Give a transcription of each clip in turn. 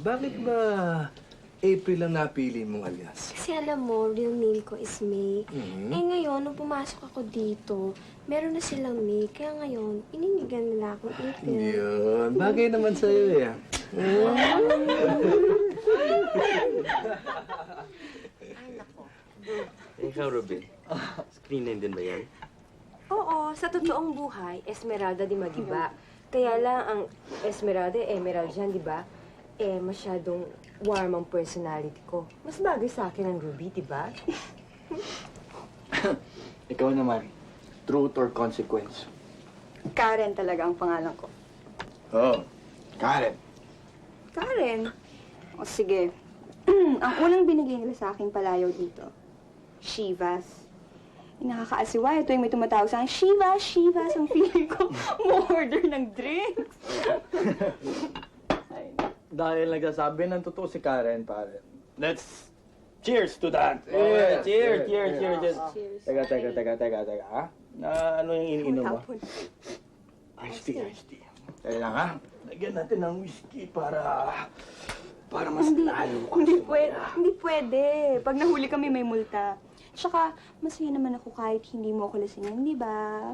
Bakit ba April ang napili mong alias? Kasi alam mo, real name ko is May. Mhm. Eh ngayon, nung pumasok ako dito, meron na silang May. Kaya ngayon, ininigan nila akong April. Yun. Bagay naman sa'yo eh. Ay, nako. Ikaw, Ruben. Screen name din ba yan? Oo, sa totoong buhay, Esmeralda di Magiba. Kaya lang, ang Esmeralda, Emerald yan, di ba? Eh, masyadong warm ang personality ko. Mas bagay sa akin ang Ruby, di ba? Ikaw naman, truth or consequence? Karen talaga ang pangalan ko. Oh, Karen. Karen? O sige. Ang unang binigay nila sa akin palayaw dito, Shivas. Nakakaasiwa. Ito yung may tumatawag sa akin, Shivas, Shivas. Ang feeling ko, mo-order ng drinks. Dahil nagsasabi ng totoo si Karen, pare. Let's cheers to that! Yeah, cheers, yeah, cheers, yeah. cheers. Cheers. Teka, ha? Ano yung iniinom mo? Tapon. Iced tea. Teka lang, ha? Lagyan natin ng whiskey para mas lalo ka Hindi pwede. Pag nahuli kami, may multa. Tsaka, masaya naman ako kahit hindi mo ako lasingan, di ba?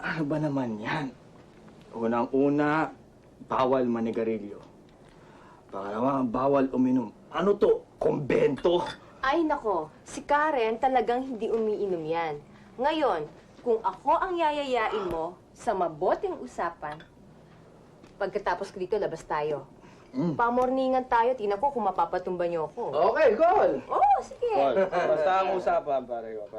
Ano ba naman yan? Unang-una, bawal manigarilyo. Pangalawa, bawal uminom. Ano to? Kumbento? Ay, nako. Si Karen talagang hindi umiinom yan. Ngayon, kung ako ang yayayain mo sa mabuting usapan, pagkatapos ko dito, labas tayo. Pamorningan tayo. Tingnan ko kung mapapatumba niyo ako. Okay, call! Oo, sige. Basta ang usapan, pare ko.